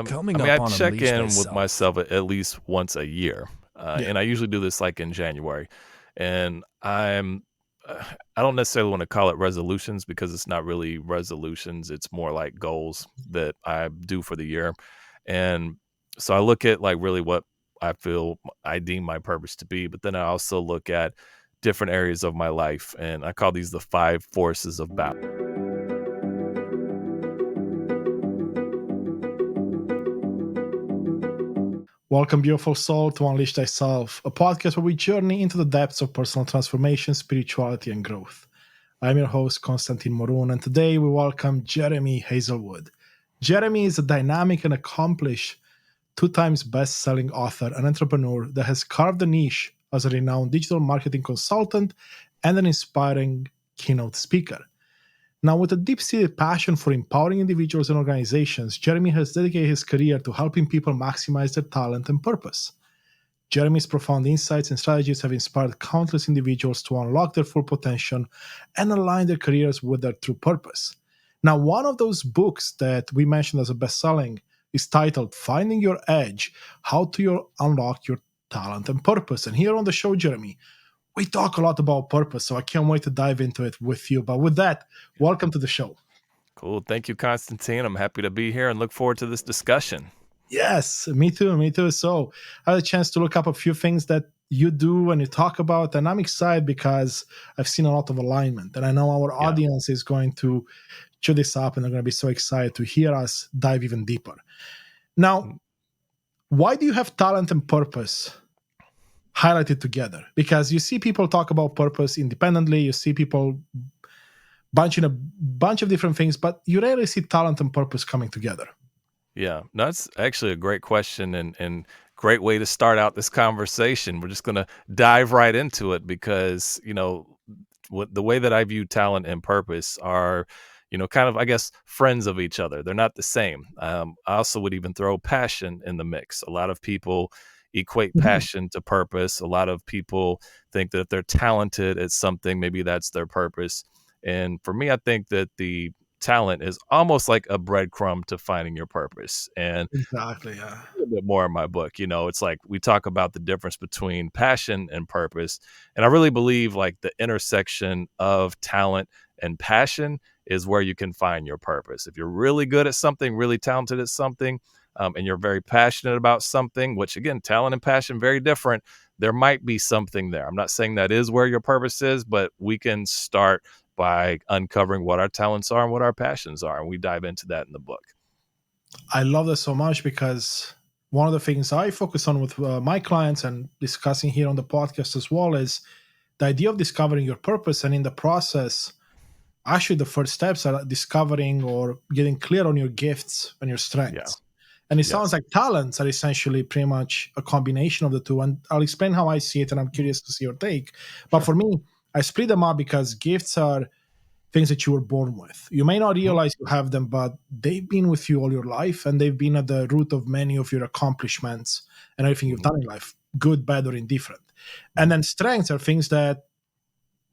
I Coming mean, I up on check Unleash in with Thyself. myself at least once a year, Yeah. and I usually do this like in January. And uh, I don't necessarily want to call it resolutions because it's not really resolutions. It's more like goals that I do for the year. And so I look at like really what I feel I deem my purpose to be, but then I also look at different areas of my life, and I call these the five forces of balance. Welcome, beautiful soul, to Unleash Thyself, a podcast where we journey into the depths of personal transformation, spirituality, and growth. I'm your host, Konstantin Morun, and today we welcome Jeremy Haselwood. Jeremy is a dynamic and accomplished two times best selling author and entrepreneur that has carved a niche as a renowned digital marketing consultant and an inspiring keynote speaker. Now, with a deep seated passion for empowering individuals and organizations, Jeremy has dedicated his career to helping people maximize their talent and purpose. Jeremy's profound insights and strategies have inspired countless individuals to unlock their full potential and align their careers with their true purpose. Now, one of those books that we mentioned as a best-selling is titled Finding Your Edge: How to Unlock Your Talent and Purpose. And here on the show, Jeremy, we talk a lot about purpose, so I can't wait to dive into it with you. But with that, welcome to the show. Cool. Thank you, Constantine. I'm happy to be here and look forward to this discussion. Yes, me too, me too. So I had a chance to look up a few things that you do and you talk about, and I'm excited because I've seen a lot of alignment, and I know our Yeah. audience is going to chew this up and they're going to be so excited to hear us dive even deeper. Now, why do you have talent and purpose highlighted together? Because you see people talk about purpose independently, you see people bunching a bunch of different things, but you rarely see talent and purpose coming together. Yeah, no, that's actually a great question and great way to start out this conversation. We're just going to dive right into it because, what the way that I view talent and purpose are, kind of, I guess, friends of each other. They're not the same. I also would even throw passion in the mix. A lot of people equate Mhm. passion to purpose. A lot of people think that if they're talented at something, maybe that's their purpose. And for me, I think that the talent is almost like a breadcrumb to finding your purpose. And Exactly, yeah. a little bit more in my book, it's like we talk about the difference between passion and purpose. And I really believe like the intersection of talent and passion is where you can find your purpose. If you're really good at something, really talented at something, and you're very passionate about something, which again, talent and passion, very different, there might be something there. I'm not saying that is where your purpose is, but we can start by uncovering what our talents are and what our passions are. And we dive into that in the book. I love that so much because one of the things I focus on with my clients and discussing here on the podcast as well is the idea of discovering your purpose. And in the process, actually, the first steps are discovering or getting clear on your gifts and your Yeah. strengths. And it sounds Yes. like talents are essentially pretty much a combination of the two. And I'll explain how I see it, and I'm curious to see your take. But Sure. for me, I split them up because gifts are things that you were born with. You may not Mhm. realize you have them, but they've been with you all your life and they've been at the root of many of your accomplishments and everything you've Mhm. done in life, good, bad, or indifferent. And Mhm. then strengths are things that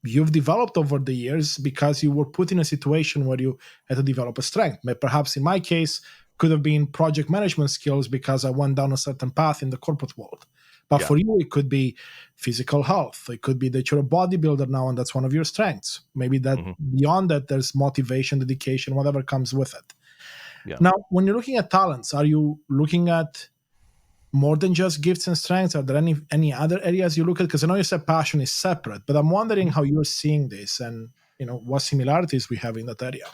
you've developed over the years because you were put in a situation where you had to develop a strength. Perhaps in my case, could have been project management skills because I went down a certain path in the corporate world. But Yeah. for you, it could be physical health. It could be that you're a bodybuilder now and that's one of your strengths. Maybe that Mhm. beyond that, there's motivation, dedication, whatever comes with it. Yeah. Now, when you're looking at talents, are you looking at more than just gifts and strengths? Are there any other areas you look at? Because I know you said passion is separate, but I'm wondering Mhm. how you're seeing this and what similarities we have in that area.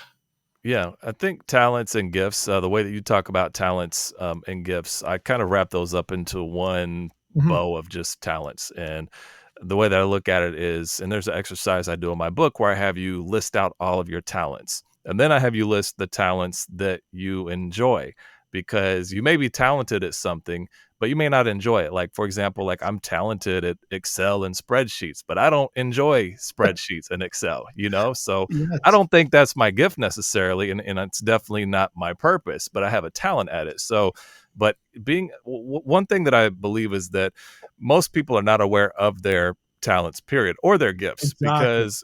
Yeah, I think talents and gifts, the way that you talk about talents, and gifts, I kind of wrap those up into one Mhm. bow of just talents. And the way that I look at it is, and there's an exercise I do in my book where I have you list out all of your talents. And then I have you list the talents that you enjoy because you may be talented at something, but you may not enjoy it. Like, for example, like I'm talented at Excel and spreadsheets, but I don't enjoy spreadsheets and Excel. So I Yes. don't think that's my gift necessarily, and it's definitely not my purpose, but I have a talent at it. So, but one thing that I believe is that most people are not aware of their talents, period, or their gifts, Exactly. because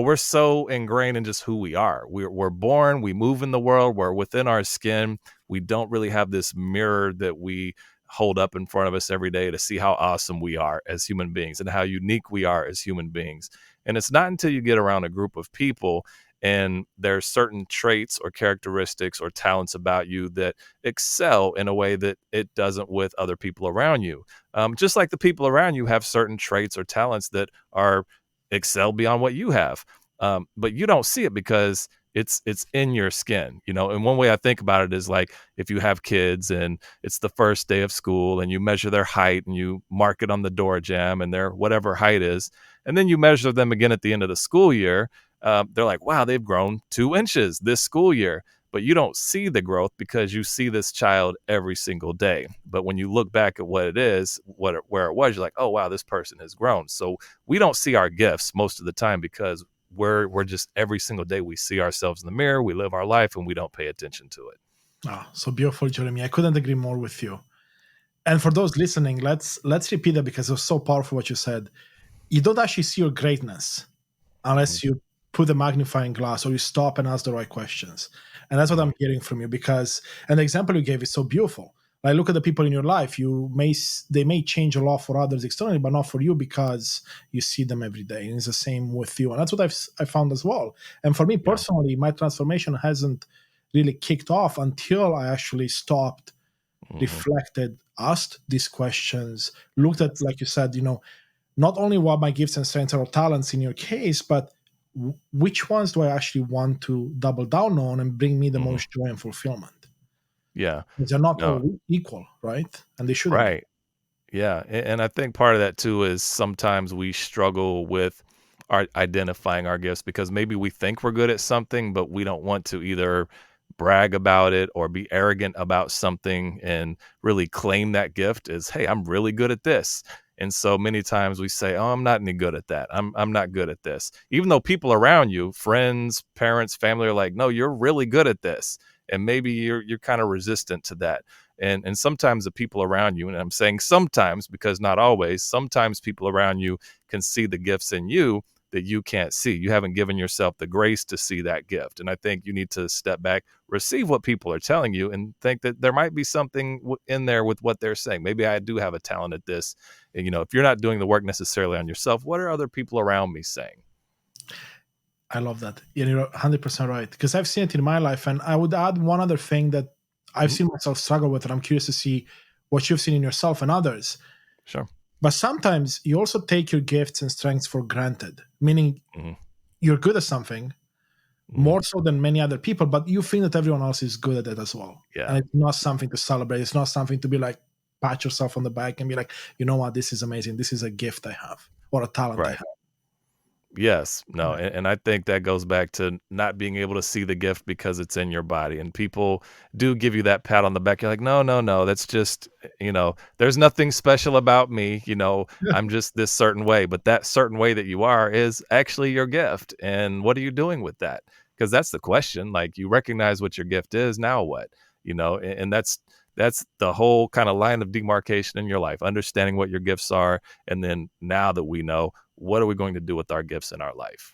we're so ingrained in just who we are. We're born, we move in the world, we're within our skin. We don't really have this mirror that we hold up in front of us every day to see how awesome we are as human beings and how unique we are as human beings. And it's not until you get around a group of people and there's certain traits or characteristics or talents about you that excel in a way that it doesn't with other people around you. Just like the people around you have certain traits or talents that are excel beyond what you have. But you don't see it because it's in your skin, And one way I think about it is like if you have kids and it's the first day of school and you measure their height and you mark it on the door jamb and their whatever height is, and then you measure them again at the end of the school year. They're like, wow, they've grown 2 inches this school year. But you don't see the growth because you see this child every single day. But when you look back at what it is, where it was, you're like, oh wow, this person has grown. So we don't see our gifts most of the time because we're just every single day we see ourselves in the mirror, we live our life, and we don't pay attention to it. So beautiful, Jeremy. I couldn't agree more with you. And for those listening, let's repeat that because it was so powerful what you said. You don't actually see your greatness Mhm, unless you put the magnifying glass or you stop and ask the right questions. And that's what mhm, I'm hearing from you because, and the example you gave is so beautiful. Like look at the people in your life. They may change a lot for others externally, but not for you because you see them every day. And it's the same with you. And that's what I found as well. And for me yeah. personally, my transformation hasn't really kicked off until I actually stopped, Mhm. reflected, asked these questions, looked at, like you said, not only what my gifts and strengths or talents in your case, but which ones do I actually want to double down on and bring me the Mhm. most joy and fulfillment? Yeah. Because they're not No. all equal, right? And they shouldn't be. Right. Yeah, and I think part of that too is sometimes we struggle with our identifying our gifts because maybe we think we're good at something, but we don't want to either brag about it or be arrogant about something and really claim that gift as, hey, I'm really good at this. And so many times we say, oh, I'm not any good at that. I'm not good at this. Even though people around you, friends, parents, family are like, no, you're really good at this. And maybe you're kind of resistant to that. And sometimes the people around you, and I'm saying sometimes because not always, sometimes people around you can see the gifts in you that you can't see. You haven't given yourself the grace to see that gift. And I think you need to step back, receive what people are telling you, and think that there might be something in there with what they're saying. Maybe I do have a talent at this. And, if you're not doing the work necessarily on yourself, what are other people around me saying? I love that. You're 100% right. Because I've seen it in my life. And I would add one other thing that I've Mhm. seen myself struggle with. And I'm curious to see what you've seen in yourself and others. Sure. But sometimes you also take your gifts and strengths for granted, meaning Hmm. you're good at something Hmm. more so than many other people, but you think that everyone else is good at it as well. Yeah. And it's not something to celebrate. It's not something to be like, pat yourself on the back and be like, you know what, this is amazing. This is a gift I have or a talent I Right. have. Yes, no, Right. and I think that goes back to not being able to see the gift because it's in your body, and people do give you that pat on the back. You're like, no, no, no, that's just, there's nothing special about me. I'm just this certain way, but that certain way that you are is actually your gift. And what are you doing with that? Because that's the question. Like you recognize what your gift is, now what? And that's the whole kind of line of demarcation in your life, understanding what your gifts are, and then now that we know, what are we going to do with our gifts in our life?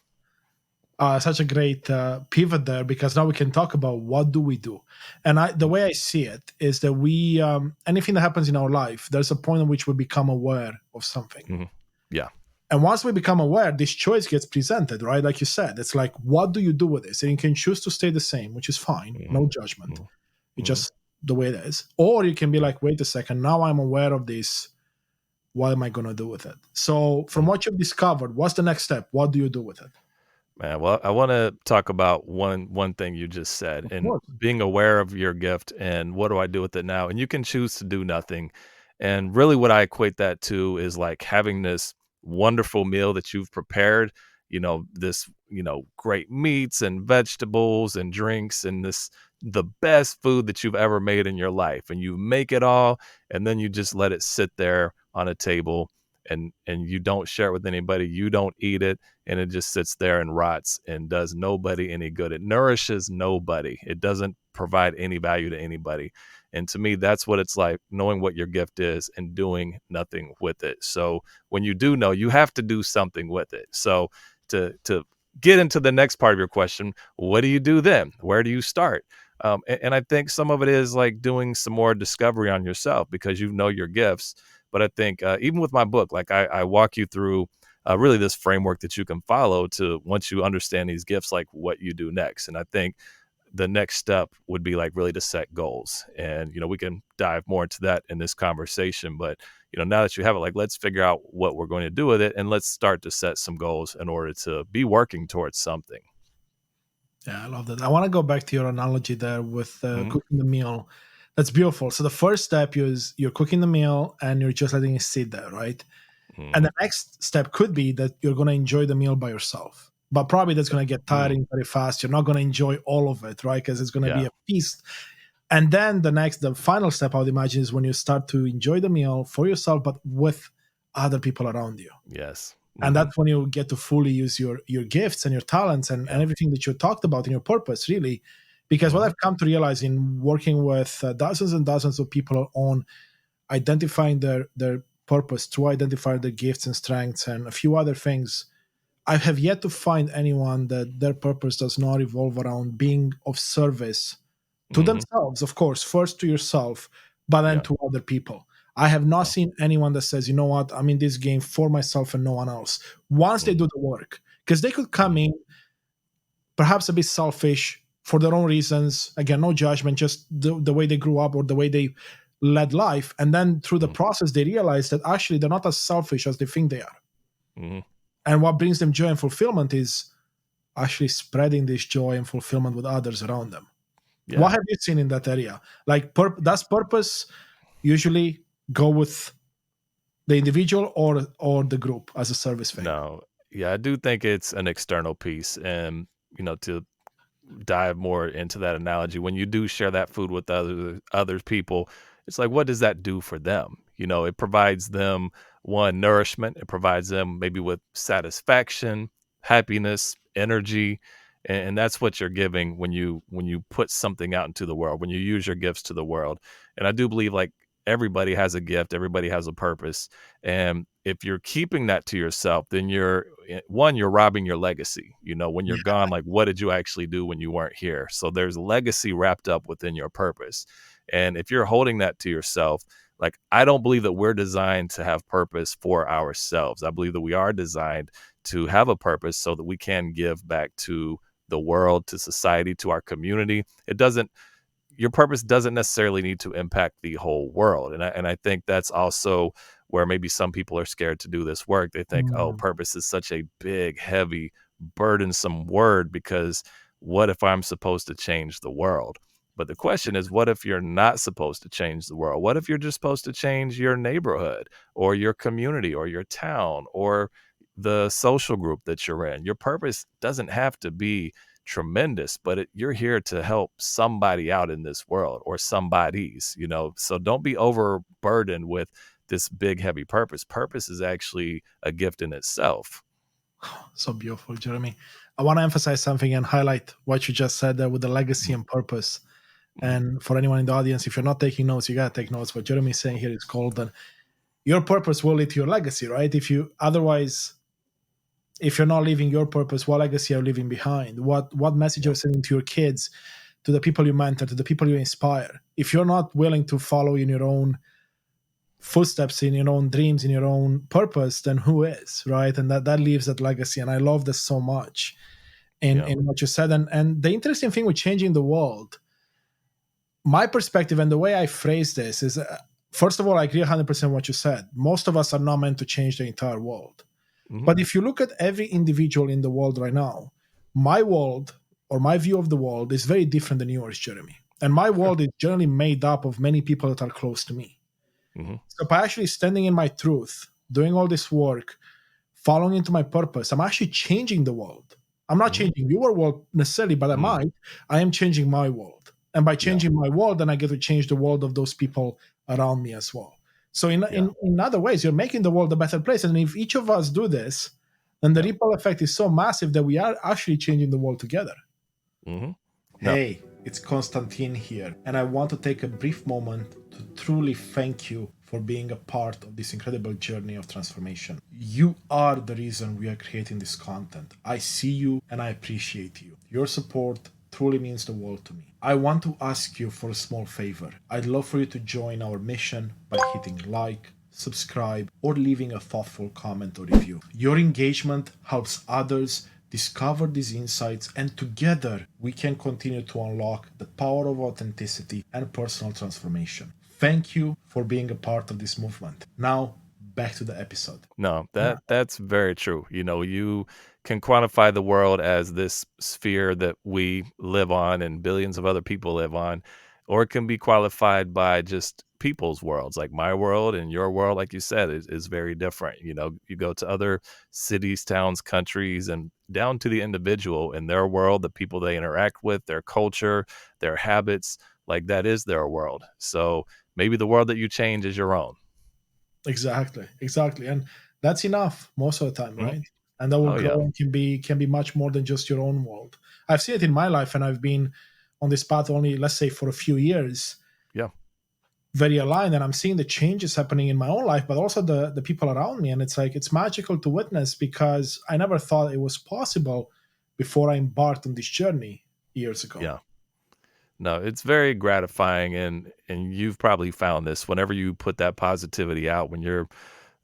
Such a great pivot there because now we can talk about what do we do. And the way I see it is that we, anything that happens in our life, there's a point at which we become aware of something. Mhm. Yeah. And once we become aware, this choice gets presented, right? Like you said, it's like, what do you do with this? And you can choose to stay the same, which is fine, Mhm. no judgment. Mhm. It's Mhm. just the way it is. Or you can be Yeah. like, wait a second, now I'm aware of this. What am I going to do with it? So, from Mm. what you've discovered, what's the next step? What do you do with it? Man, well, I want to talk about one thing you just said, Of and course. being aware of your gift and what do I do with it now? And you can choose to do nothing. And really what I equate that to is like having this wonderful meal that you've prepared, this, great meats and vegetables and drinks and this the best food that you've ever made in your life. And you make it all and then you just let it sit there on a table and you don't share it with anybody. You don't eat it and it just sits there and rots and does nobody any good. It nourishes nobody. It doesn't provide any value to anybody. And to me, that's what it's like, knowing what your gift is and doing nothing with it. So when you do know, you have to do something with it. So to get into the next part of your question. What do you do then? Where do you start? And I think some of it is like doing some more discovery on yourself because you know your gifts. But I think even with my book, like I walk you through really this framework that you can follow to once you understand these gifts, like what you do next. And I think the next step would be like really to set goals. And, we can dive more into that in this conversation. But, now that you have it, like, let's figure out what we're going to do with it. And let's start to set some goals in order to be working towards something. Yeah, I love that. I want to go back to your analogy there with Hmm. cooking the meal. That's beautiful. So the first step is you're cooking the meal and you're just letting it sit there, right? And Hmm. the next step could be that you're going to enjoy the meal by yourself. But probably that's going to get Mm. tiring very fast. You're not going to enjoy all of it, right? Because it's going to be Yeah. a feast. And then the final step, I would imagine, is when you start to enjoy the meal for yourself, but with other people around you. Yes. And Hmm. that's when you get to fully use your gifts and your talents and Yeah. everything that you talked about in your purpose, really. Because what Hmm. I've come to realize in working with dozens and dozens of people on identifying their purpose, to identify their gifts and strengths and a few other things, I have yet to find anyone that their purpose does not revolve around being of service to Hmm. themselves, of course, first to yourself, but then Yeah. to other people. I have not Yeah. seen anyone that says, you know what, I'm in this game for myself and no one else. Once they do Hmm. the work, because they could come Hmm. in perhaps a bit selfish for their own reasons. Again, no judgment, just the way they grew up or the way they led life. And then through the Hmm. process, they realize that actually they're not as selfish as they think they are. Hmm. And what brings them joy and fulfillment is actually spreading this joy and fulfillment with others around them. What Yeah. have you seen in that area? Like, does purpose usually go with the individual or the group as a service thing? No. Yeah. I do think it's an external piece. And, to dive more into that analogy, when you do share that food with other people, it's like, what does that do for them? It provides them one nourishment. It provides them maybe with satisfaction, happiness, energy, and that's what you're giving when you put something out into the world, when you use your gifts to the world. And I do believe like everybody has a gift, everybody has a purpose, and if you're keeping that to yourself, then you're robbing your legacy. When you're Yeah. gone, like, what did you actually do when you weren't here? So there's legacy wrapped up within your purpose. And if you're holding that to yourself, like, I don't believe that we're designed to have purpose for ourselves. I believe that we are designed to have a purpose so that we can give back to the world, to society, to our community. It doesn't Your purpose doesn't necessarily need to impact the whole world. And I think that's also where maybe some people are scared to do this work. They think, oh, Mm. purpose is such a big, heavy, burdensome word because what if I'm supposed to change the world? But the question is, what if you're not supposed to change the world? What if you're just supposed to change your neighborhood or your community or your town or the social group that you're in? Your purpose doesn't have to be tremendous, but you're here to help somebody out in this world or somebody's. So don't be overburdened with this big, heavy purpose. Purpose is actually a gift in itself. So beautiful, Jeremy. I want to emphasize something and highlight what you just said there with the legacy Mhm. and purpose. Mhm. And for anyone in the audience, if you're not taking notes, you gotta take notes. What Jeremy is saying here is called that your purpose will lead to your legacy, right? If you're not living your purpose, what legacy are you leaving behind? What message are Yep. you sending to your kids, to the people you mentor, to the people you inspire? If you're not willing to follow in your own footsteps, in your own dreams, in your own purpose, then who is, right? And that leaves that legacy. And I love this so much Yeah. in what you said. And the interesting thing with changing the world, my perspective and the way I phrase this is, first of all, I agree 100% what you said. Most of us are not meant to change the entire world. Hmm. But if you look at every individual in the world right now, my world or my view of the world is very different than yours, Jeremy. And my Sure. world is generally made up of many people that are close to me. Hmm. So by actually standing in my truth, doing all this work, following into my purpose, I'm actually changing the world. I'm not Hmm. changing your world necessarily, but Mm. I am changing my world. And by Yeah. changing my world, then I get to change the world of those people around me as well. So Yeah. in other ways, you're making the world a better place. And if each of us do this, then the Yeah. ripple effect is so massive that we are actually changing the world together. Hmm. No. Hey, it's Konstantin here, and I want to take a brief moment to truly thank you for being a part of this incredible journey of transformation. You are the reason we are creating this content. I see you and I appreciate you. Your support truly means the world to me. I want to ask you for a small favor. I'd love for you to join our mission by hitting like, subscribe, or leaving a thoughtful comment or review. Your engagement helps others discover these insights, and together we can continue to unlock the power of authenticity and personal transformation. Thank you for being a part of this movement. Now, back to the episode. No, Yeah, that's very true. You can quantify the world as this sphere that we live on and billions of other people live on, or it can be qualified by just people's worlds. Like my world and your world, like you said, is very different. You go to other cities, towns, countries, and down to the individual in their world, the people they interact with, their culture, their habits, like that is their world. So maybe the world that you change is your own. exactly, exactly. And that's enough most of the time, Mhm. right? And our Oh yeah. growing can be much more than just your own world. I've seen it in my life, and I've been on this path only, let's say, for a few years, Yeah. very aligned, and I'm seeing the changes happening in my own life, but also the people around me. And it's like it's magical to witness because I never thought it was possible before I embarked on this journey years ago. Yeah. No, it's very gratifying, and you've probably found this whenever you put that positivity out, when you're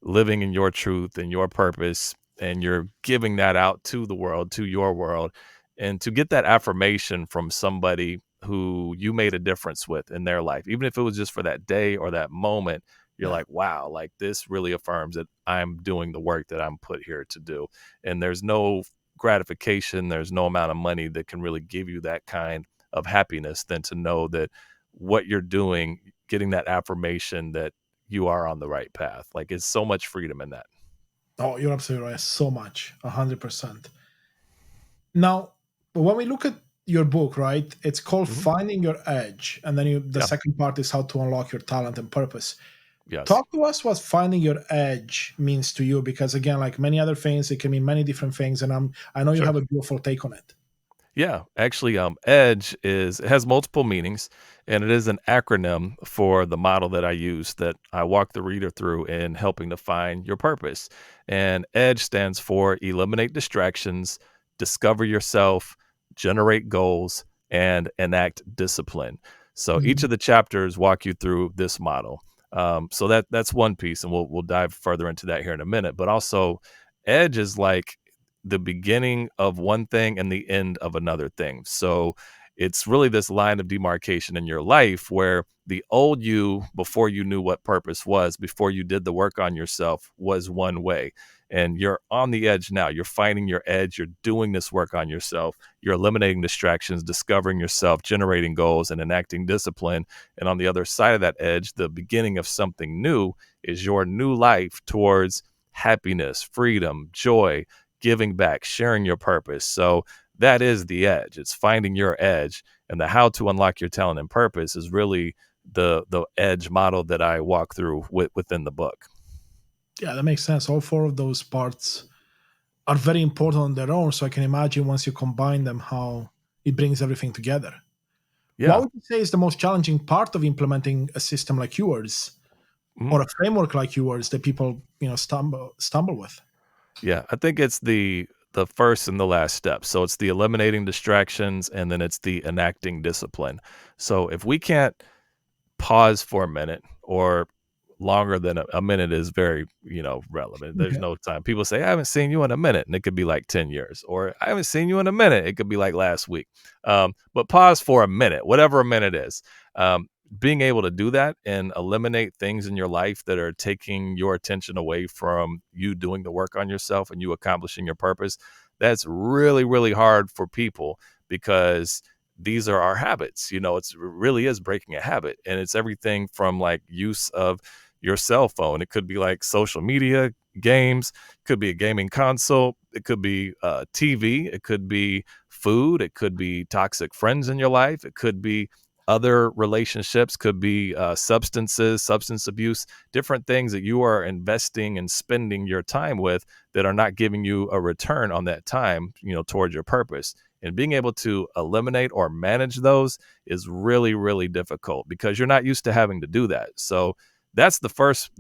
living in your truth and your purpose, and you're giving that out to the world, to your world, and to get that affirmation from somebody who you made a difference with in their life, even if it was just for that day or that moment, you're Yeah. like, wow, like this really affirms that I'm doing the work that I'm put here to do. And there's no gratification, there's no amount of money that can really give you that kind of happiness than to know that what you're doing, getting that affirmation that you are on the right path. Like it's so much freedom in that. Oh, you're absolutely right. So much, 100%. Now, when we look at your book, right, it's called Mhm. Finding Your Edge. And then the Yeah. second part is how to unlock your talent and purpose. Yes. Talk to us what finding your edge means to you, because again, like many other things, it can mean many different things. And I know you Sure. have a beautiful take on it. Yeah, actually, EDGE it has multiple meanings, and it is an acronym for the model that I use that I walk the reader through in helping to find your purpose. And EDGE stands for eliminate distractions, discover yourself, generate goals, and enact discipline. So each Mhm. of the chapters walk you through this model. So that's one piece, and we'll dive further into that here in a minute. But also, EDGE is like the beginning of one thing and the end of another thing. So it's really this line of demarcation in your life where the old you, before you knew what purpose was, before you did the work on yourself, was one way. And you're on the edge now. You're finding your edge. You're doing this work on yourself. You're eliminating distractions, discovering yourself, generating goals, and enacting discipline. And on the other side of that edge, the beginning of something new is your new life towards happiness, freedom, joy, giving back, sharing your purpose. So that is the edge. It's finding your edge, and the how to unlock your talent and purpose is really the edge model that I walk through within the book. Yeah, that makes sense. All four of those parts are very important on their own. So I can imagine once you combine them, how it brings everything together. What Yeah. would you say is the most challenging part of implementing a system like yours Mhm. or a framework like yours that people, stumble with? Yeah, I think it's the first and the last step. So it's the eliminating distractions, and then it's the enacting discipline. So if we can't pause for a minute, or longer than a minute is very, relevant. There's Yeah. no time. People say, I haven't seen you in a minute, and it could be like 10 years, or I haven't seen you in a minute. It could be like last week. But pause for a minute, whatever a minute is. Being able to do that and eliminate things in your life that are taking your attention away from you doing the work on yourself and you accomplishing your purpose, that's really, really hard for people because these are our habits. It really is breaking a habit. And it's everything from like use of your cell phone. It could be like social media, games, could be a gaming console, it could be TV, it could be food, it could be toxic friends in your life, it could be other relationships, could be substances, substance abuse, different things that you are investing and spending your time with that are not giving you a return on that time, towards your purpose. And being able to eliminate or manage those is really, really difficult because you're not used to having to do that. So that's the first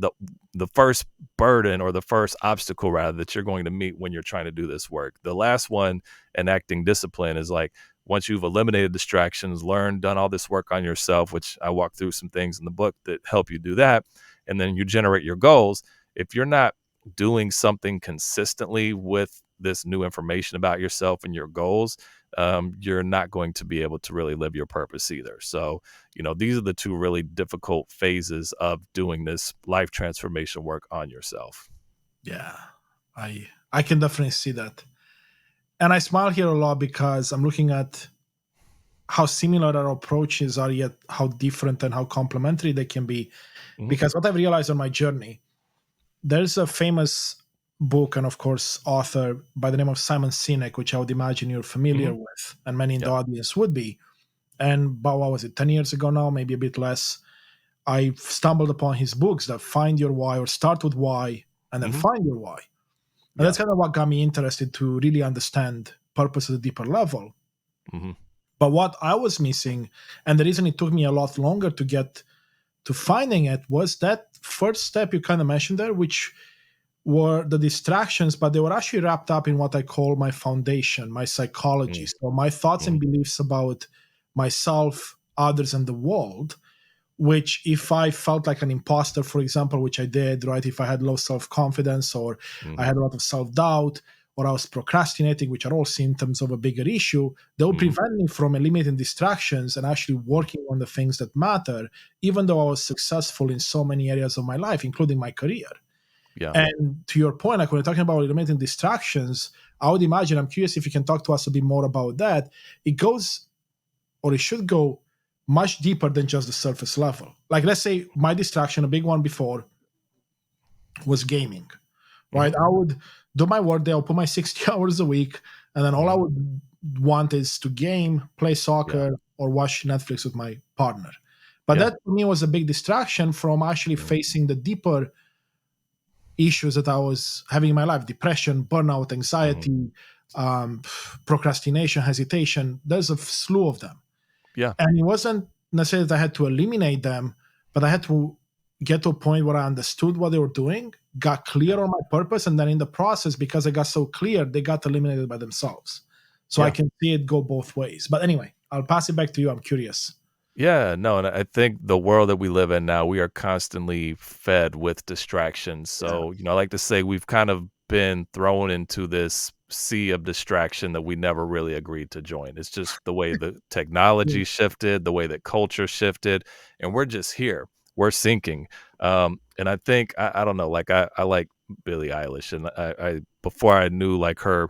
burden, or the first obstacle rather, that you're going to meet when you're trying to do this work. The last one, enacting discipline, is like once you've eliminated distractions, learned, done all this work on yourself, which I walk through some things in the book that help you do that, and then you generate your goals. If you're not doing something consistently with this new information about yourself and your goals, you're not going to be able to really live your purpose either. So, these are the two really difficult phases of doing this life transformation work on yourself. Yeah, I can definitely see that. And I smile here a lot because I'm looking at how similar our approaches are, yet how different and how complementary they can be. Hmm. Because what I've realized on my journey, there's a famous book and, of course, author by the name of Simon Sinek, which I would imagine you're familiar Hmm. with, and many in the Yeah. audience would be. And about, what was it, 10 years ago now, maybe a bit less, I stumbled upon his books that find your why, or start with why and then Hmm. find your why. And Yeah. that's kind of what got me interested to really understand purpose at a deeper level. Hmm. But what I was missing, and the reason it took me a lot longer to get to finding it, was that first step you kind of mentioned there, which were the distractions, but they were actually wrapped up in what I call my foundation, my psychology. So my thoughts Hmm. and beliefs about myself, others, and the world, which if I felt like an imposter, for example, which I did, right? If I had low self-confidence, or I Hmm. had a lot of self-doubt, or I was procrastinating, which are all symptoms of a bigger issue, they would Hmm. prevent me from eliminating distractions and actually working on the things that matter, even though I was successful in so many areas of my life, including my career. Yeah. And to your point, like when we're talking about eliminating distractions, I would imagine, I'm curious if you can talk to us a bit more about that. It goes, or it should go, much deeper than just the surface level. Like, let's say my distraction, a big one before, was gaming, right? Hmm. I would do my work day, I'll put my 60 hours a week, and then all I Hmm. would want is to game, play Yeah. soccer, or watch Netflix with my partner. But Yeah. that for me was a big distraction from actually Hmm. facing the deeper issues that I was having in my life: depression, burnout, Hmm. anxiety, um, procrastination, hesitation. There's a slew of them. Yeah. And it wasn't necessarily that I had to eliminate them, but I had to get to a point where I understood what they were doing, got clear Yeah. on my purpose, and then in the process, because I got so clear, they got eliminated by themselves. So I Yeah. can see it go both ways. But anyway, I'll pass it back to you. I'm curious. Yeah, no, and I think the world that we live in now, we are constantly fed with distractions. Yeah. So, I like to say we've kind of been thrown into this sea of distraction that we never really agreed to join. It's just the way the Yeah. technology shifted, the way that culture shifted, and we're just here. We're sinking. And I think I don't know, like I like Billie Eilish, and I before I knew like her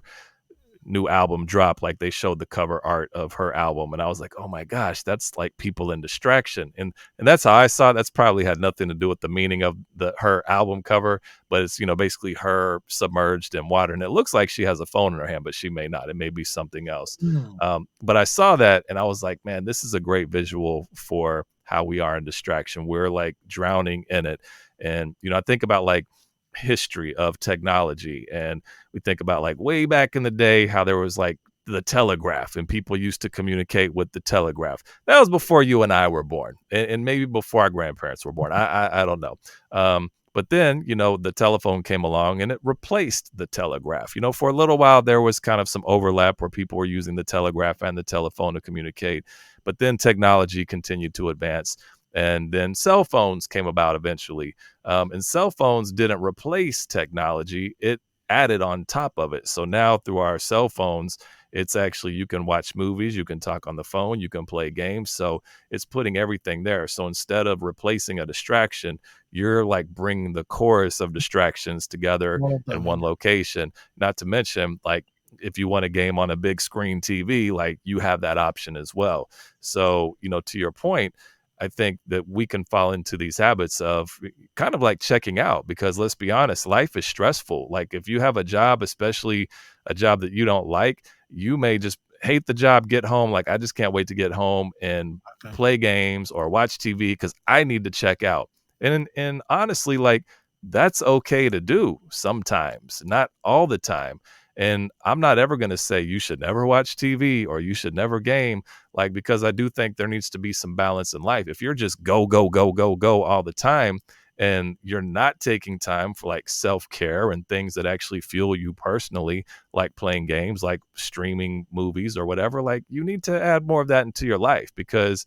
new album drop, like they showed the cover art of her album, and I was like, oh my gosh, that's like people in distraction. And that's how I saw it. That's probably had nothing to do with the meaning of her album cover, but it's basically her submerged in water, and it looks like she has a phone in her hand, but she may not. It may be something else. Mm. But I saw that and I was like, man, this is a great visual for how we are in distraction. We're like drowning in it. And I think about like history of technology, and we think about like way back in the day how there was like the telegraph, and people used to communicate with the telegraph. That was before you and I were born, and maybe before our grandparents were born. I don't know. But then the telephone came along and it replaced the telegraph. For a little while there was kind of some overlap where people were using the telegraph and the telephone to communicate, but then technology continued to advance, and then cell phones came about eventually. And cell phones didn't replace technology, it added on top of it. So now through our cell phones, it's actually, you can watch movies, you can talk on the phone, you can play games. So it's putting everything there. So instead of replacing a distraction, you're like bringing the chorus of distractions together All of in them. one location. Not to mention, like, if you want a game on a big screen TV, like you have that option as well. So, to your point, I think that we can fall into these habits of kind of like checking out, because let's be honest, life is stressful. Like if you have a job, especially a job that you don't like, you may just hate the job, get home. Like, I just can't wait to get home and Okay. play games or watch TV because I need to check out. And honestly, like, that's okay to do sometimes, not all the time. And I'm not ever going to say you should never watch TV or you should never game, like, because I do think there needs to be some balance in life. If you're just go, go, go, go, go all the time, and you're not taking time for like self-care and things that actually fuel you personally, like playing games, like streaming movies or whatever, like you need to add more of that into your life, because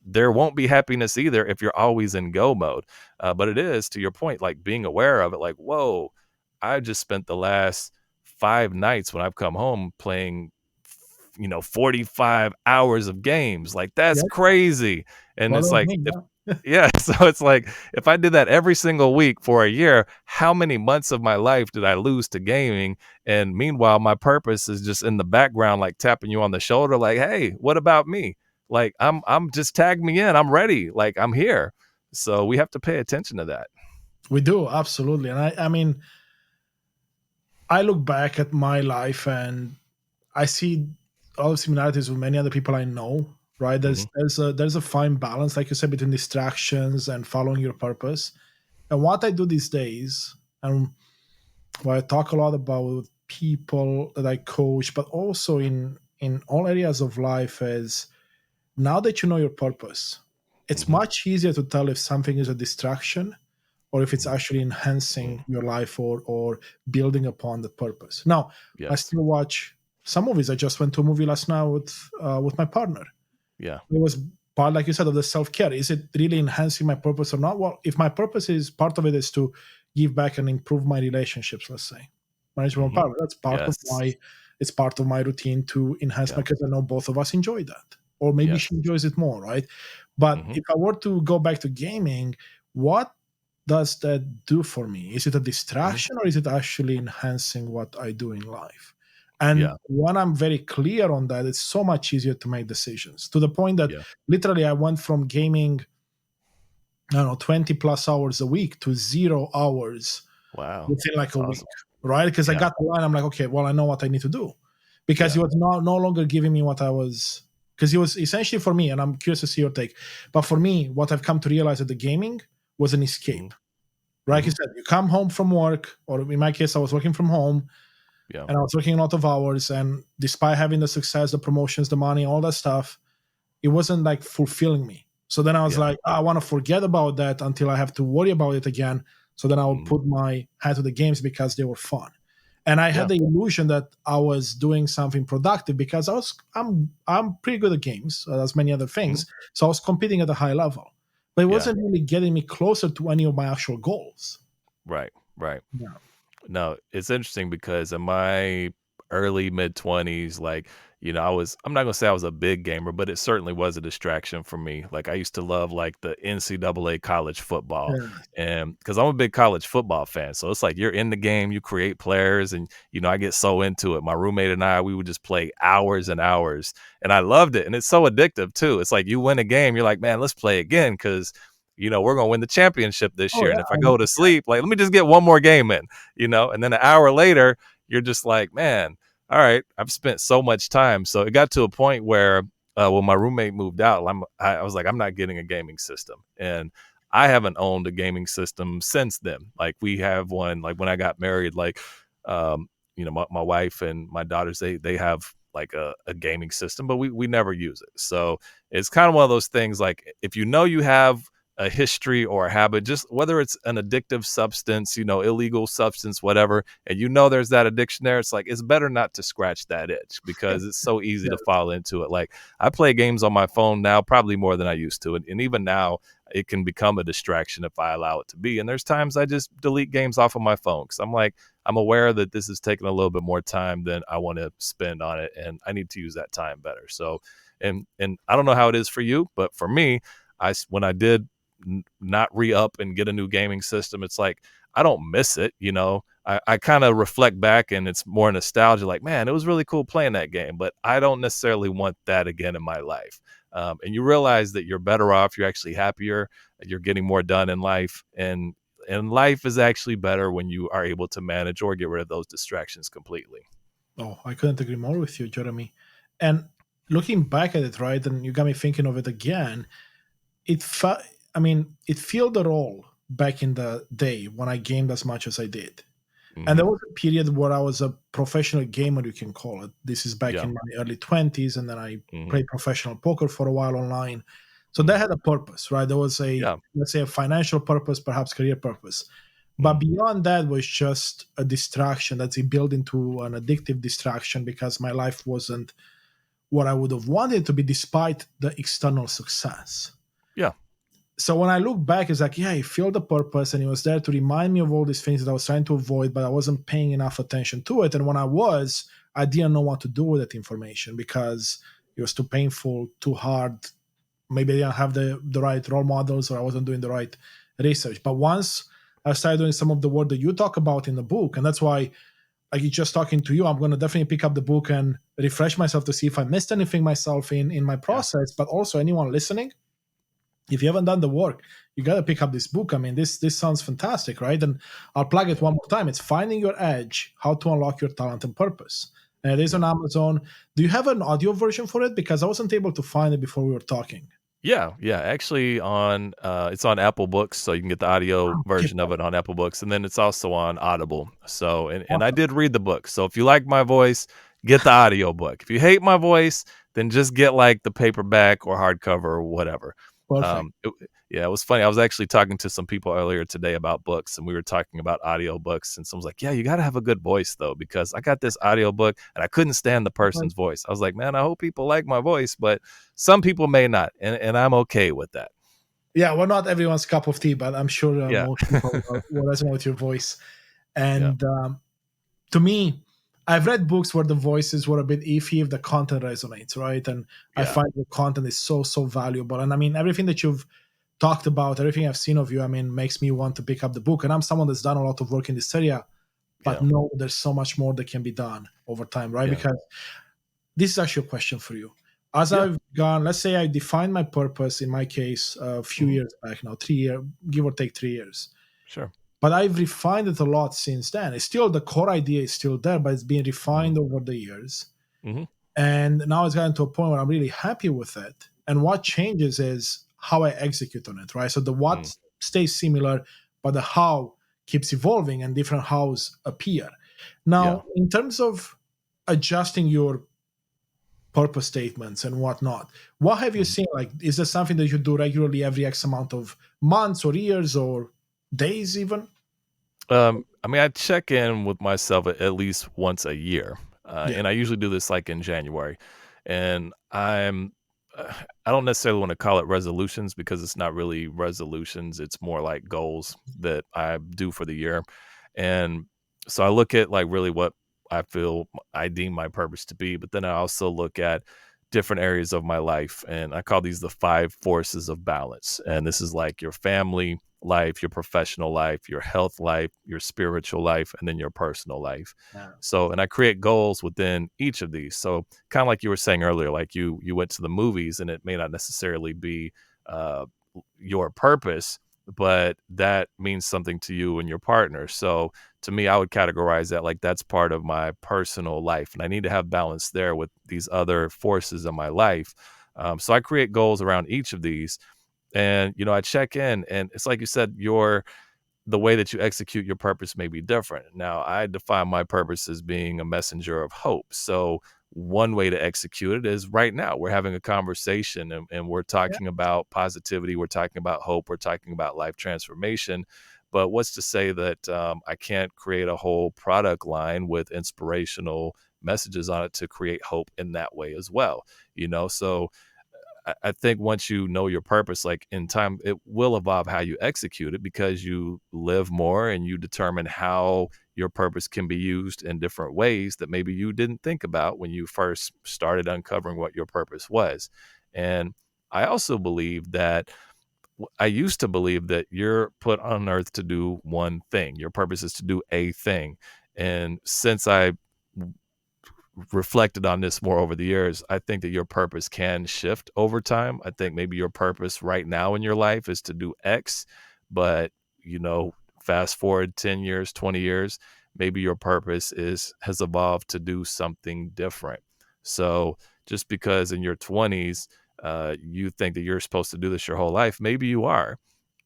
there won't be happiness either if you're always in go mode. But it is, to your point, like being aware of it, like, whoa, I just spent the last 5 nights when I've come home playing, 45 hours of games. Like, that's Yeah, crazy. And it's follow like, me. if, Yeah. yeah, so it's like if I did that every single week for a year, how many months of my life did I lose to gaming? And meanwhile, my purpose is just in the background, like tapping you on the shoulder, like, hey, what about me? Like, I'm just tag me in. I'm ready. Like, I'm here. So we have to pay attention to that. We do, absolutely. And I mean, I look back at my life and I see a lot of similarities with many other people I know. Right? Hmm. There's a fine balance, like you said, between distractions and following your purpose. And what I do these days, and what I talk a lot about with people that I coach, but also in all areas of life, is now that you know your purpose, it's Hmm. much easier to tell if something is a distraction or if it's Hmm. actually enhancing your life or building upon the purpose. Now, I Yes. still watch some movies. I just went to a movie last night with my partner. Yeah. It was part, like you said, of the self care. Is it really enhancing my purpose or not? Well, if my purpose is part of it is to give back and improve my relationships, let's say, marriage with my Hmm. partner, that's part of Yes. my it's part of my routine to enhance my, Yeah. because I know both of us enjoy that. Or maybe Yes. she enjoys it more, right? But Hmm. if I were to go back to gaming, what does that do for me? Is it a Hmm. distraction or is it actually enhancing what I do in life? And Yeah. when I'm very clear on that, it's so much easier to make decisions, to the point that Yeah. literally I went from gaming, I don't know, 20 plus hours a week to 0 hours Wow. within like That's a week, awesome. right? Because I Yeah. got the line, I'm like, okay, well, I know what I need to do. Because he Yeah. was no longer giving me what I was, because he was essentially for me, and I'm curious to see your take, but for me, what I've come to realize that the gaming was an Hmm. escape, right? Like you Hmm. said, you come home from work, or in my case, I was working from home, Yeah. and I was working a lot of hours. And despite having the success, the promotions, the money, all that stuff, it wasn't like fulfilling me. So then I was Yeah. like, I want to forget about that until I have to worry about it again. So then I would Mhm. put my hand to the games because they were fun. And I had Yeah. the illusion that I was doing something productive because I'm pretty good at games, as many other Mhm. things. So I was competing at a high level, but it Yeah. wasn't really getting me closer to any of my actual goals. Right. Right. Yeah. No, it's interesting because in my early mid 20s, like, I'm not gonna say I was a big gamer, but it certainly was a distraction for me. Like, I used to love like the NCAA college football, Yeah. and because I'm a big college football fan, so it's like you're in the game, you create players, and I get so into it. My roommate and I, we would just play hours and hours, and I loved it, and it's so addictive too. It's like you win a game, you're like, man, let's play again because we're gonna win the championship this Oh year, yeah. and if I go to sleep, like, let me just get one more game in, and then an hour later, you're just like, man, all right, I've spent so much time. So it got to a point where when my roommate moved out, I was like, I'm not getting a gaming system. And I haven't owned a gaming system since then. Like, we have one, like when I got married, like, my wife and my daughters, they have like a gaming system, but we never use it. So it's kind of one of those things, like, if you have a history or a habit, just whether it's an addictive substance, illegal substance, whatever, and there's that addiction there, it's like it's better not to scratch that itch because it's so easy to Yes. fall into it. Like, I play games on my phone now, probably more than I used to. And even now, it can become a distraction if I allow it to be. And there's times I just delete games off of my phone because I'm like, I'm aware that this is taking a little bit more time than I want to spend on it, and I need to use that time better. So, and I don't know how it is for you, but for me, when I did not re-up and get a new gaming system, it's like I don't miss it. I kind of reflect back and it's more nostalgia, like, man, it was really cool playing that game, but I don't necessarily want that again in my life. And you realize that you're better off, you're actually happier, you're getting more done in life, and life is actually better when you are able to manage or get rid of those distractions completely. Oh, I couldn't agree more with you, Jeremy. And looking back at it, right, and you got me thinking of it again. It filled the role back in the day when I gamed as much as I did. And Hmm. there was a period where I was a professional gamer, you can call it. This is back Yeah. in my early 20s, and then I Hmm. played professional poker for a while online. So Mm. they had a purpose, right? There was a, Yeah. let's say, a financial purpose, perhaps career purpose. But Mm. beyond that was just a distraction that's built into an addictive distraction because my life wasn't what I would have wanted to be despite the external success. Yeah. So when I look back, it's like, yeah, he filled the purpose and he was there to remind me of all these things that I was trying to avoid, but I wasn't paying enough attention to it. And when I was, I didn't know what to do with that information because it was too painful, too hard. Maybe I didn't have the right role models or I wasn't doing the right research. But once I started doing some of the work that you talk about in the book, and that's why, like just talking to you, I'm going to definitely pick up the book and refresh myself to see if I missed anything myself in my Yeah. process. But also anyone listening, if you haven't done the work, you got to pick up this book. I mean, this sounds fantastic, right? And I'll plug it Yeah. one more time. It's Finding Your Edge: How to Unlock Your Talent and Purpose. And it is on Yeah. Amazon. Do you have an audio version for it? Because I wasn't able to find it before we were talking. Yeah, yeah, actually on it's on Apple Books, so you can get the audio Okay, version of it on Apple Books, and then it's also on Audible. So, and I awesome. did read the book. So if you like my voice, get the audio book. If you hate my voice, then just get like the paperback or hardcover or whatever. Perfect. Um, it, yeah, it was funny. I was actually talking to some people earlier today about books, and we were talking about audio books, and someone's like, "Yeah, you got to have a good voice though, because I got this audio book and I couldn't stand the person's voice." I was like, "Man, I hope people like my voice, but." Some people may not, and I'm okay with that. Yeah, well, not everyone's cup of tea, but I'm sure Yeah. most people will resonate with your voice. Yeah. And to me, I've read books where the voices were a bit iffy if the content resonates, right? And I Yeah. find the content is so valuable. And I mean, everything that you've talked about, everything I've seen of you, I mean, makes me want to pick up the book. And I'm someone that's done a lot of work in this area, but Yeah. no, there's so much more that can be done over time, right? Yeah. Because this is actually a question for you. As Yeah. I've gone, let's say I defined my purpose in my case a few Mhm. years back now, 3 years, give or take 3 years. Sure. But I've refined it a lot since then. It's still the core idea is still there, but it's been Mhm. refined over the years. Mhm. And now it's gotten to a point where I'm really happy with it. And what changes is how I execute on it, right? So the Mm. what stays similar, but the how keeps evolving and different hows appear. Yeah. Now, in terms of adjusting your purpose statements and whatnot, what have you Mhm. seen? Like, is there something that you do regularly every X amount of months or years or days, even? I mean, I check in with myself at least once a year, Yeah. and I usually do this like in January. And uh, I don't necessarily want to call it resolutions because it's not really resolutions. It's more like goals that I do for the year. And so I look at like really what I feel I deem my purpose to be, but then I also look at different areas of my life, and I call these the five forces of balance. And this is like your family life, your professional life, your health life, your spiritual life, and then your personal life. Yeah. So, and I create goals within each of these. So, kind of like you were saying earlier, like you went to the movies, and it may not necessarily be uh, your purpose, but that means something to you and your partner. So, to me, I would categorize that like that's part of my personal life, and I need to have balance there with these other forces in my life. So, I create goals around each of these, and I check in, and it's like you said, the way that you execute your purpose may be different. Now, I define my purpose as being a messenger of hope. So one way to execute it is right now we're having a conversation, and we're Yeah. talking about positivity, we're talking about hope, we're talking about life transformation. But what's to say that I can't create a whole product line with inspirational messages on it to create hope in that way as well? So I think once you know your purpose, like in time, it will evolve how you execute it because you live more and you determine how your purpose can be used in different ways that maybe you didn't think about when you first started uncovering what your purpose was. And I also believe that I used to believe that you're put on earth to do one thing. Your purpose is to do a thing. And since I reflected on this more over the years, I think that your purpose can shift over time. I think maybe your purpose right now in your life is to do X, but fast forward 10 years, 20 years, maybe your purpose is has evolved to do something different. So just because in your 20s, you think that you're supposed to do this your whole life, maybe you are,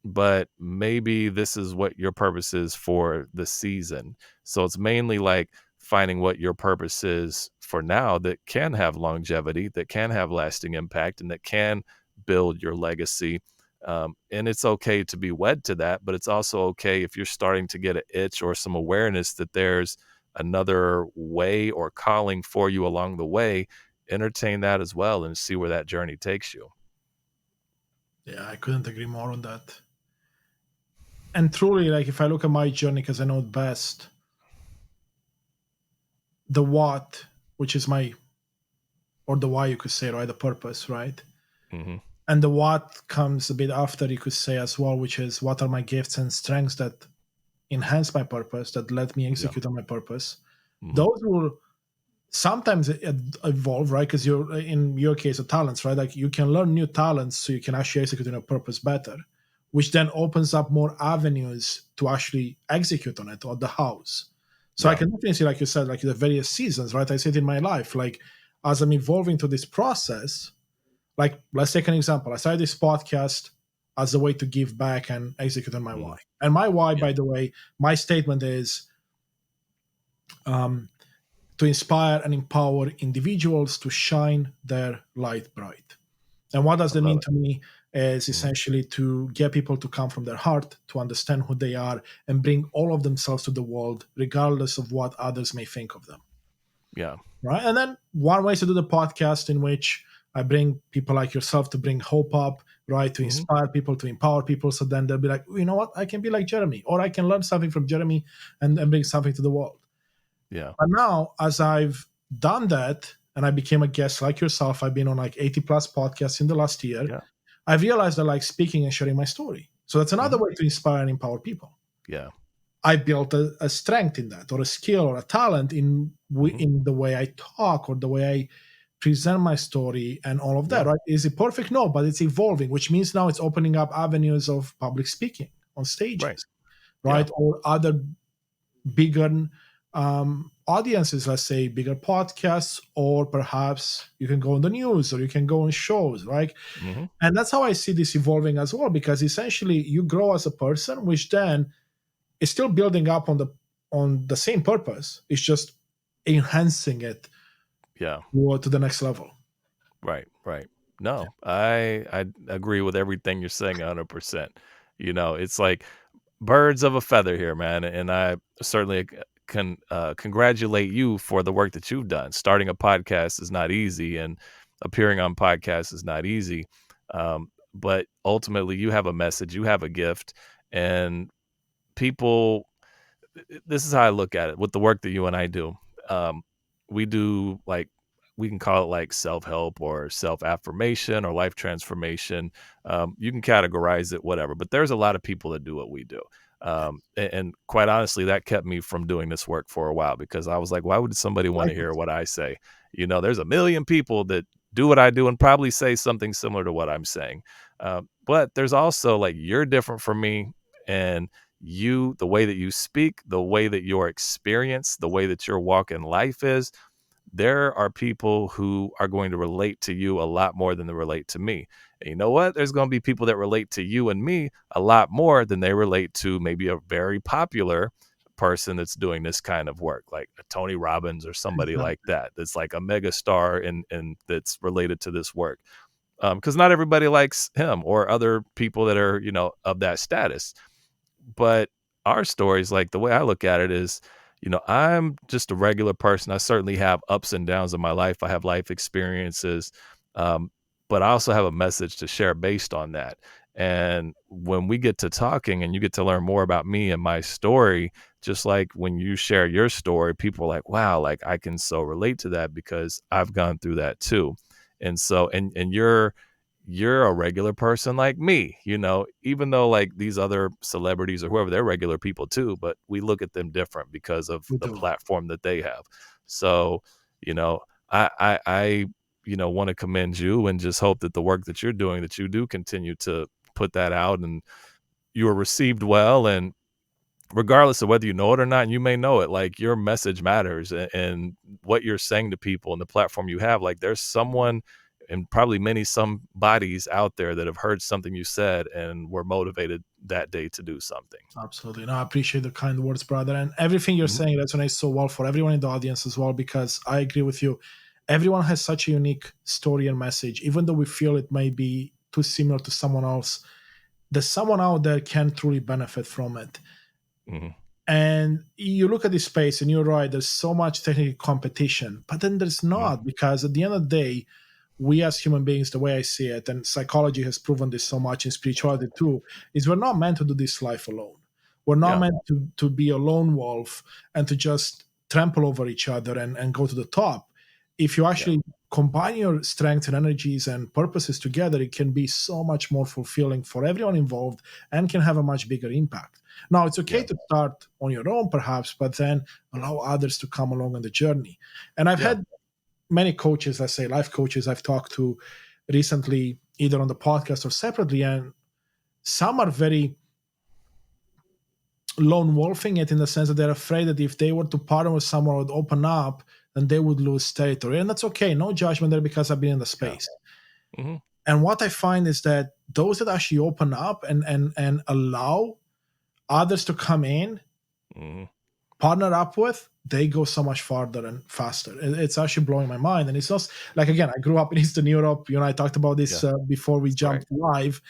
but maybe this is what your purpose is for the season. So it's mainly like finding what your purpose is for now that can have longevity, that can have lasting impact, and that can build your legacy. And it's okay to be wed to that, but it's also okay if you're starting to get an itch or some awareness that there's another way or calling for you along the way. Entertain that as well and see where that journey takes you. Yeah, I couldn't agree more on that. And truly, like if I look at my journey, because I know it best, the what, which is my, or the why, you could say, right? The purpose, right? Hmm. And the what comes a bit after, you could say as well, which is what are my gifts and strengths that enhance my purpose, that let me Yeah. execute on my purpose. Hmm. Those will sometimes evolve, right? Because you're, in your case, of talents, right? Like you can learn new talents so you can actually execute on your purpose better, which then opens up more avenues to actually execute on it, or the house. So I Yeah. can definitely see, like you said, like the various seasons, right? I see it in my life, like as I'm evolving to this process. Like let's take an example. I started this podcast as a way to give back and execute on my Hmm. why. And my why, Yeah. by the way, my statement is um, to inspire and empower individuals to shine their light bright. And what does I that love mean it. to me is Hmm. essentially to get people to come from their heart, to understand who they are, and bring all of themselves to the world, regardless of what others may think of them. Yeah. Right. And then one way to do the podcast, in which I bring people like yourself to bring hope up, right? To Hmm. inspire people, to empower people. So then they'll be like, you know what? I can be like Jeremy, or I can learn something from Jeremy and bring something to the world. Yeah. But now, as I've done that and I became a guest like yourself, I've been on like 80 plus podcasts in the last year. Yeah. I've realized I like speaking and sharing my story. So that's another Hmm. way to inspire and empower people. Yeah. I built a strength in that, or a skill, or a talent Hmm. in the way I talk, or the way I present my story, and all of that. Yeah. Right? Is it perfect? No, but it's evolving, which means now it's opening up avenues of public speaking on Right. stages, Yeah. right, or other bigger audiences. Let's say bigger podcasts, or perhaps you can go on the news, or you can go on shows, right? Hmm. And that's how I see this evolving as well, because essentially you grow as a person, which then is still building up on the same purpose. It's just enhancing it Yeah. to the next level. Right, right. No, I agree with everything you're saying 100%. It's like birds of a feather here, man, and I certainly can congratulate you for the work that you've done. Starting a podcast is not easy, and appearing on podcasts is not easy. But ultimately, you have a message, you have a gift, and people this is how I look at it with the work that you and I do. Um, we do like we can call it like self help or self affirmation or life transformation. You can categorize it whatever, but there's a lot of people that do what we do. And quite honestly, that kept me from doing this work for a while because I was like, why would somebody want to hear Likewise. what I say? There's a million people that do what I do and probably say something similar to what I'm saying. But there's also like you're different from me, and the way that you speak, the way that your experience, the way that your walk in life is, there are people who are going to relate to you a lot more than they relate to me. And you know what? There's going to be people that relate to you and me a lot more than they relate to maybe a very popular person that's doing this kind of work, like a Tony Robbins or somebody like Exactly. that, that's like a mega star and that's related to this work. Because not everybody likes him or other people that are, of that status. But our stories, like the way I look at it is, I'm just a regular person. I certainly have ups and downs in my life. I have life experiences, um, but I also have a message to share based on that. And when we get to talking and you get to learn more about me and my story, just like when you share your story, people are like, wow, like I can so relate to that because I've gone through that too. And so, and you're a regular person like me, even though like these other celebrities or whoever, they're regular people too, but we look at them different because of We the do. platform that they have. So, you know, I want to commend you and just hope that the work that you're doing, that you do continue to put that out and you are received well. And regardless of whether you know it or not, and you may know it, like your message matters and what you're saying to people and the platform you have, like there's someone and probably some bodies out there that have heard something you said and were motivated that day to do something. Absolutely. No, I appreciate the kind words, brother. And everything you're Mhm. saying resonates so well for everyone in the audience as well, because I agree with you. Everyone has such a unique story and message, even though we feel it may be too similar to someone else, there's someone out there can truly benefit from it. Mhm. And you look at this space and you're right, there's so much technical competition, but then there's Mhm. not, because at the end of the day, we as human beings, the way I see it, and psychology has proven this so much, in spirituality too, is we're not meant to do this life alone. We're not Yeah. meant to be a lone wolf and to just trample over each other and go to the top. If you Yeah. actually combine your strengths and energies and purposes together, it can be so much more fulfilling for everyone involved and can have a much bigger impact. Now, it's okay Yeah. to start on your own, perhaps, but then allow others to come along on the journey. And I've Yeah. had many coaches, let's say life coaches, I've talked to recently, either on the podcast or separately, and some are very lone wolfing it in the sense that they're afraid that if they were to partner with someone or would open up, then they would lose territory. And that's okay. No judgment there, because I've been in the Yeah. space. Mhm. And what I find is that those that actually open up and allow others to come in, Mhm. partner up with, they go so much farther and faster. It's actually blowing my mind. And it's not like, again, I grew up in Eastern Europe. You know, I talked about Yeah. this before we Right. jumped live,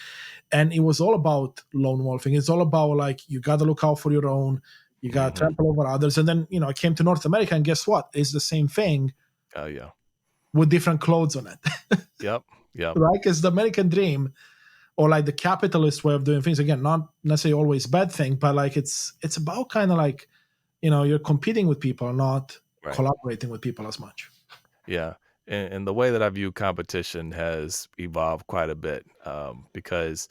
and it was all about lone wolfing. It's all about like, you got to look out for your own, you got to Mhm. trample over others. And then, I came to North America, and guess what? It's the same thing Oh, yeah. with different clothes on it, Yep. Yep. right? Because the American dream, or like the capitalist way of doing things, again, not necessarily always bad thing, but like it's about kind of like, you're competing with people, not Right. collaborating with people as much. Yeah. And the way that I view competition has evolved quite a bit, because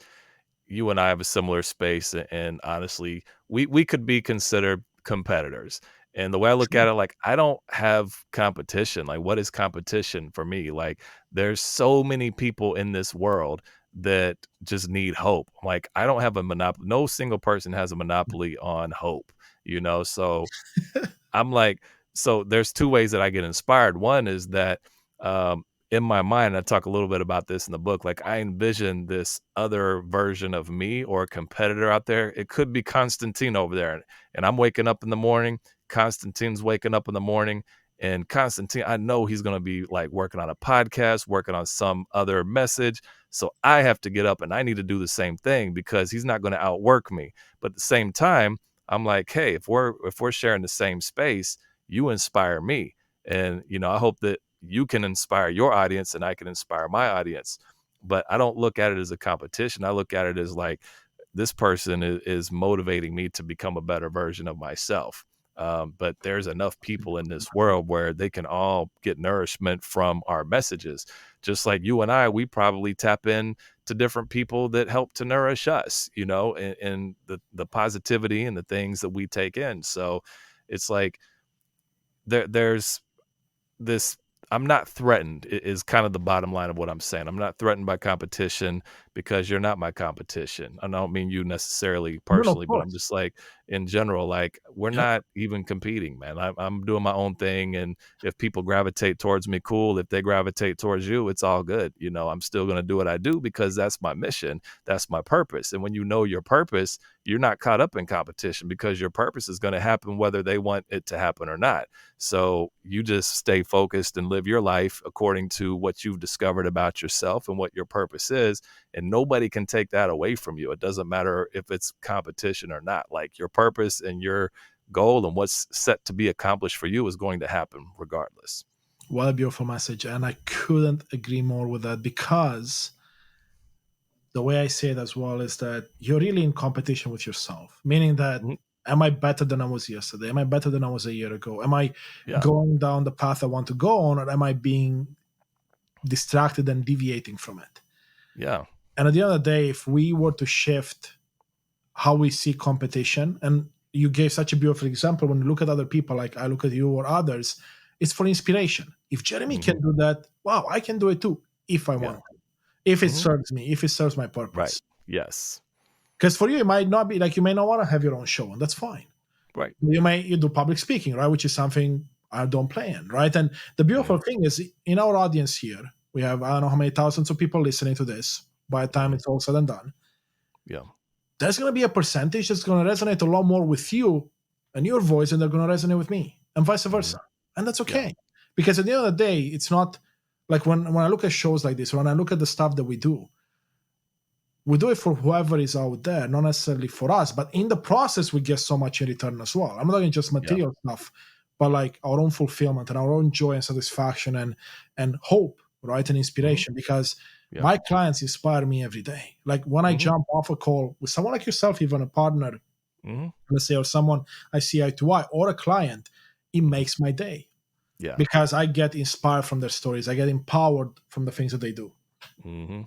you and I have a similar space, and honestly, we could be considered competitors. And the way I look Sure. at it, like, I don't have competition. Like, what is competition for me? Like, there's so many people in this world that just need hope. Like, I don't have a monopoly. No single person has a monopoly on hope, So I'm like, so there's two ways that I get inspired. One is that, in my mind, I talk a little bit about this in the book. Like, I envision this other version of me or a competitor out there. It could be Constantine over there, and I'm waking up in the morning. Constantine's waking up in the morning, and Constantine, I know he's going to be like working on a podcast, working on some other message. So I have to get up and I need to do the same thing because he's not going to outwork me. But at the same time, I'm like, hey, if we're sharing the same space, you inspire me. And I hope that you can inspire your audience and I can inspire my audience. But I don't look at it as a competition. I look at it as like, this person is motivating me to become a better version of myself. But there's enough people in this world where they can all get nourishment from our messages. Just like you and I, we probably tap in to different people that help to nourish us, and the positivity and the things that we take in. So it's like there's this. I'm not threatened is kind of the bottom line of what I'm saying. I'm not threatened by competition because you're not my competition. I don't mean you necessarily No, no, of personally, but I'm course. just like, in general, like, we're Yeah. not even competing, man. I'm doing my own thing, and if people gravitate towards me, cool. If they gravitate towards you, it's all good. I'm still gonna do what I do because that's my mission, that's my purpose. And when you know your purpose, you're not caught up in competition because your purpose is going to happen whether they want it to happen or not. So you just stay focused and live your life according to what you've discovered about yourself and what your purpose is. And nobody can take that away from you. It doesn't matter if it's competition or not. Like, your purpose and your goal and what's set to be accomplished for you is going to happen regardless. What a beautiful message. And I couldn't agree more with that, because the way I say it as well is that you're really in competition with yourself, meaning that, Mhm. am I better than I was yesterday? Am I better than I was a year ago? Am I Yeah. going down the path I want to go on, or am I being distracted and deviating from it? Yeah. And at the end of the day, if we were to shift how we see competition, and you gave such a beautiful example, when you look at other people, like I look at you or others, it's for inspiration. If Jeremy Hmm. can do that, wow, I can do it too, if I Yeah. want to, if it Hmm. serves me, if it serves my Right. purpose. Yes. Because for you, it might not be like, you may not want to have your own show, and that's fine. Right. You do public speaking, right? Which is something I don't play in, right? And the Hmm. beautiful thing is, in our audience here, we have, I don't know how many thousands of people listening to this. By the time Hmm. it's all said and done, Yeah. there's going to be a percentage that's going to resonate a lot more with you and your voice, and they're going to resonate with me, and vice Hmm. versa. And that's Yeah. okay, because at the end of the day, it's not like, when I look at shows like this, when I look at the stuff that we do, We do it for whoever is out there, not necessarily for us. But in the process, we get so much in return as well. I'm not talking just Yeah. material stuff, but like our own fulfillment and our own joy and satisfaction and hope, right? And Hmm. inspiration. Because Yeah. my clients inspire me every day. Like when I Hmm. jump off a call with someone like yourself, even a partner, Hmm. let's say, or someone I see eye to eye, or a client, it Hmm. makes my day Yeah. because I get inspired from their stories. I get empowered from the things that they do. Hmm.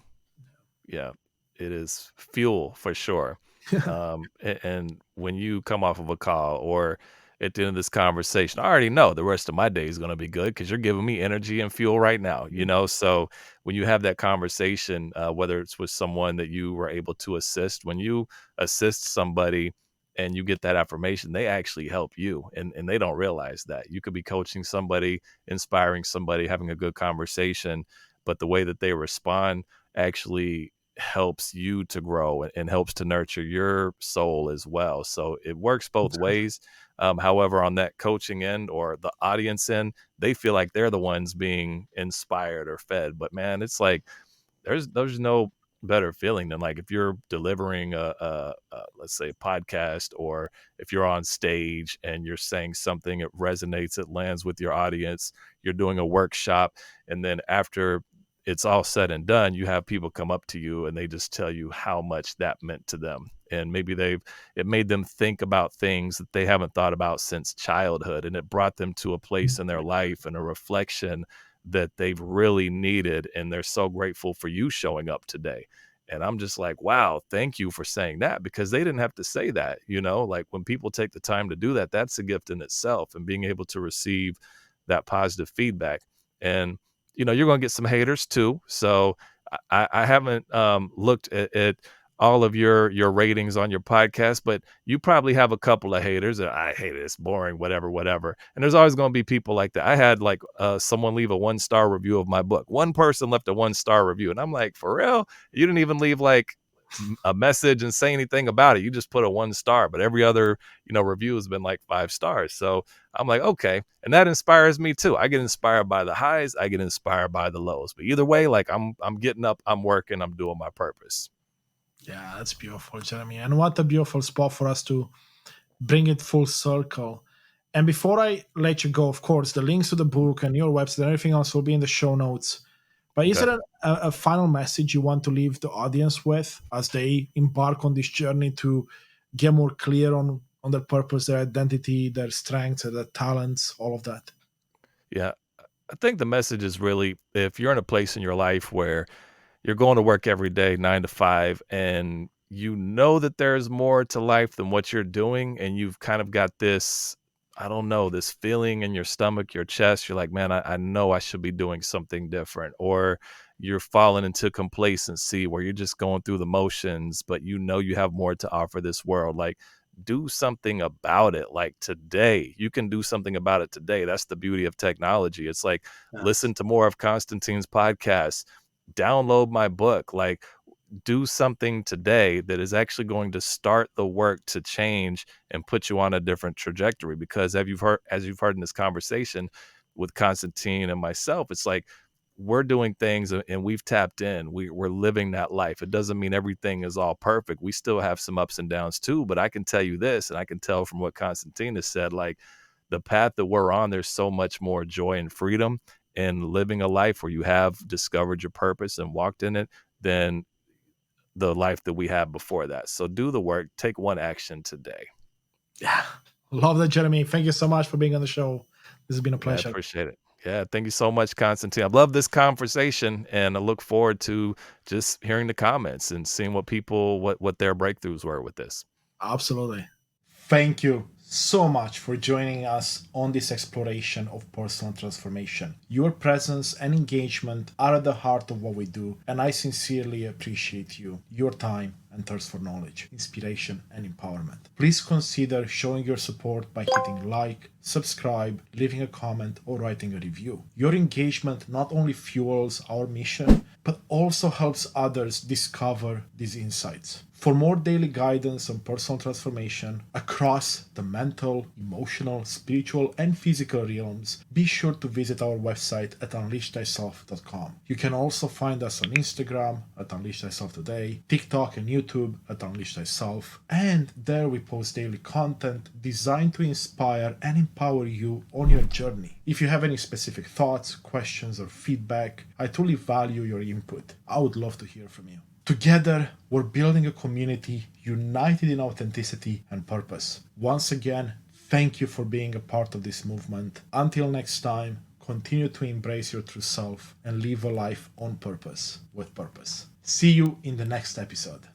Yeah, it is fuel for sure. And when you come off of a call or at the end of this conversation, I already know the rest of my day is going to be good because you're giving me energy and fuel right now, you know? So when you have that conversation, whether it's with someone that you were able to assist, when you assist somebody and you get that affirmation, they actually help you and they don't realize that. You could be coaching somebody, inspiring somebody, having a good conversation, but the way that they respond actually helps you to grow and helps to nurture your soul as well. So it works both ways. However, on that coaching end or the audience end, they feel like they're the ones being inspired or fed. But man, it's like there's no better feeling than like if you're delivering a let's say podcast, or if you're on stage and you're saying something, it resonates, it lands with your audience, you're doing a workshop, and then after it's all said and done, you have people come up to you and they just tell you how much that meant to them. And maybe it made them think about things that they haven't thought about since childhood. And it brought them to a place in their life and a reflection that they've really needed. And they're so grateful for you showing up today. And I'm just like, wow, thank you for saying that, because they didn't have to say that. You know, like when people take the time to do that, that's a gift in itself, and being able to receive that positive feedback. And you're going to get some haters too. So I haven't looked at all of your ratings on your podcast, but you probably have a couple of haters. I hate it. It's boring, whatever, whatever. And there's always going to be people like that. I had like someone leave a 1-star review of my book. One person left a 1-star review, and I'm like, for real? You didn't even leave like a message and say anything about it. You just put a 1 star, but every other review has been like 5 stars. So I'm like, okay. And that inspires me too. I get inspired by the highs, I get inspired by the lows. But either way, like I'm getting up, I'm working, I'm doing my purpose. Yeah, that's beautiful, Jeremy. And what a beautiful spot for us to bring it full circle. And before I let you go, of course, the links to the book and your website and everything else will be in the show notes. But is Okay. there a final message you want to leave the audience with as they embark on this journey to get more clear on their purpose, their identity, their strengths, their talents, all of that? Yeah. I think the message is really, if you're in a place in your life where you're going to work every day, 9 to 5, and you know that there's more to life than what you're doing, and you've kind of got this, I don't know, this feeling in your stomach, your chest. You're like, man, I know I should be doing something different. Or you're falling into complacency where you're just going through the motions, but you know you have more to offer this world. Like, do something about it. Like today, you can do something about it today. That's the beauty of technology. It's like, Yes. listen to more of Constantine's podcasts, download my book, like do something today that is actually going to start the work to change and put you on a different trajectory. Because as you've heard in this conversation with Constantine and myself, it's like we're doing things and we've tapped in. We're living that life. It doesn't mean everything is all perfect. We still have some ups and downs too. But I can tell you this, and I can tell from what Constantine has said, like the path that we're on, there's so much more joy and freedom and living a life where you have discovered your purpose and walked in it than the life that we had before that. So do the work, take one action today. Yeah. Love that, Jeremy. Thank you so much for being on the show. This has been a Yeah, I pleasure. appreciate it. Yeah, thank you so much, Constantine. I love this conversation, and I look forward to just hearing the comments and seeing what their breakthroughs were with this. Absolutely. Thank you so much for joining us on this exploration of personal transformation. Your presence and engagement are at the heart of what we do, and I sincerely appreciate you, your time, and thirst for knowledge, inspiration, and empowerment. Please consider showing your support by hitting like, subscribe, leaving a comment, or writing a review. Your engagement not only fuels our mission, but also helps others discover these insights. For more daily guidance on personal transformation across the mental, emotional, spiritual, and physical realms, be sure to visit our website at unleashthyself.com. You can also find us on Instagram at Unleash Thyself Today, TikTok and YouTube at Unleash Thyself, and there we post daily content designed to inspire and empower you on your journey. If you have any specific thoughts, questions, or feedback, I truly value your input. I would love to hear from you. Together, we're building a community united in authenticity and purpose. Once again, thank you for being a part of this movement. Until next time, continue to embrace your true self and live a life on purpose, with purpose. See you in the next episode.